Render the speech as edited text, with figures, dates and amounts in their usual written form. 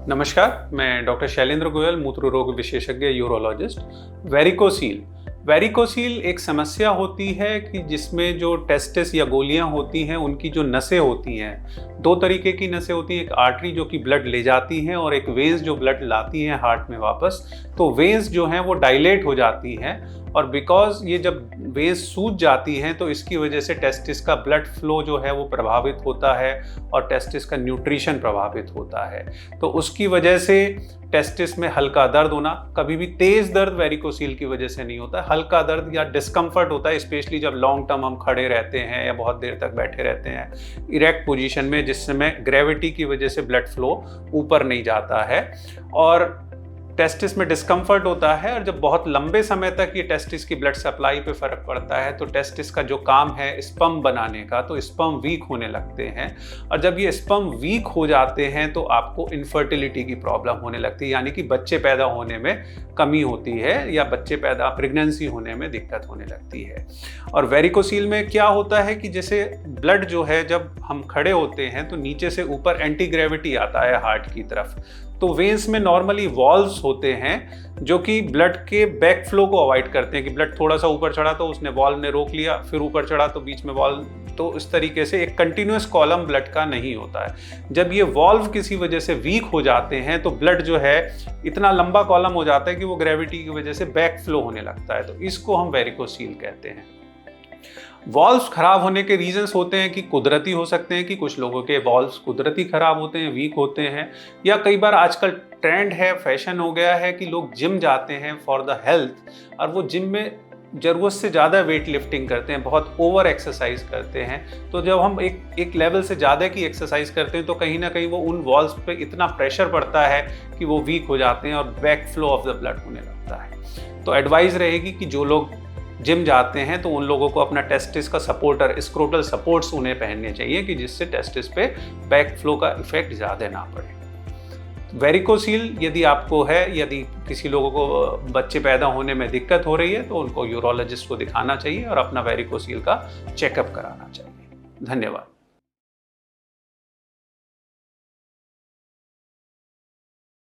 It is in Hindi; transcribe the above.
नमस्कार, मैं डॉक्टर शैलेंद्र गोयल, मूत्र रोग विशेषज्ञ यूरोलॉजिस्ट। वेरिकोसील वेरिकोसील एक समस्या होती है कि जिसमें जो टेस्टिस या गोलियां होती हैं उनकी जो नसें होती हैं, दो तरीके की नसें होती हैं। एक आर्टरी जो कि ब्लड ले जाती हैं और एक वेन्स जो ब्लड लाती हैं हार्ट में वापस। तो वेन्स जो हैं वो डायलेट हो जाती हैं और बिकॉज ये जब वेन्स सूज जाती हैं तो इसकी वजह से टेस्टिस का ब्लड फ्लो जो है वो प्रभावित होता है और टेस्टिस का न्यूट्रिशन प्रभावित होता है। तो उसकी वजह से टेस्टिस में हल्का दर्द होना, कभी भी तेज दर्द वेरिकोसील की वजह से नहीं होता, हल्का दर्द या डिस्कम्फर्ट होता है, स्पेशली जब लॉन्ग टर्म हम खड़े रहते हैं या बहुत देर तक बैठे रहते हैं इरेक्ट पोजीशन में, जिसमें ग्रेविटी की वजह से ब्लड फ्लो ऊपर नहीं जाता है और टेस्टिस में डिस्कम्फर्ट होता है। और जब बहुत लंबे समय तक ये टेस्टिस की ब्लड सप्लाई पे फर्क पड़ता है तो टेस्टिस का जो काम है स्पर्म बनाने का, तो स्पर्म वीक होने लगते हैं और जब ये स्पर्म वीक हो जाते हैं तो आपको इनफर्टिलिटी की प्रॉब्लम होने लगती है, यानी कि बच्चे पैदा होने में कमी होती है या प्रेगनेंसी होने में दिक्कत होने लगती है। और वेरिकोसील में क्या होता है कि जैसे ब्लड जो है जब हम खड़े होते हैं तो नीचे से ऊपर एंटी ग्रेविटी आता है हार्ट की तरफ, तो वेन्स में नॉर्मली वॉल्व्स होते हैं जो कि ब्लड के बैक फ्लो को अवॉइड करते हैं कि ब्लड थोड़ा सा ऊपर चढ़ा तो उसने वॉल्व ने रोक लिया, फिर ऊपर चढ़ा तो बीच में वॉल्व, तो इस तरीके से एक कंटिन्यूअस कॉलम ब्लड का नहीं होता है। जब ये वॉल्व किसी वजह से वीक हो जाते हैं तो ब्लड जो है इतना लंबा कॉलम हो जाता है कि वो ग्रेविटी की वजह से बैक फ्लो होने लगता है, तो इसको हम वेरिकोसील कहते हैं। वॉल्व्स खराब होने के रीजंस होते हैं कि कुदरती हो सकते हैं कि कुछ लोगों के वॉल्व्स कुदरती खराब होते हैं, वीक होते हैं, या कई बार आजकल ट्रेंड है, फैशन हो गया है कि लोग जिम जाते हैं फॉर द हेल्थ और वो जिम में ज़रूरत से ज़्यादा वेट लिफ्टिंग करते हैं, बहुत ओवर एक्सरसाइज करते हैं। तो जब हम एक लेवल से ज़्यादा की एक्सरसाइज करते हैं तो कहीं ना कहीं वो उन वॉल्व्स पे इतना प्रेशर पड़ता है कि वो वीक हो जाते हैं और back flow of the blood होने लगता है। तो एडवाइस रहेगी कि जो लोग जिम जाते हैं तो उन लोगों को अपना टेस्टिस का सपोर्टर, स्क्रोटल सपोर्ट्स उन्हें पहनने चाहिए कि जिससे टेस्टिस पे बैक फ्लो का इफेक्ट ज़्यादा ना पड़े। वेरिकोसील यदि आपको है, यदि किसी लोगों को बच्चे पैदा होने में दिक्कत हो रही है तो उनको यूरोलॉजिस्ट को दिखाना चाहिए और अपना वेरिकोसील का चेकअप कराना चाहिए। धन्यवाद।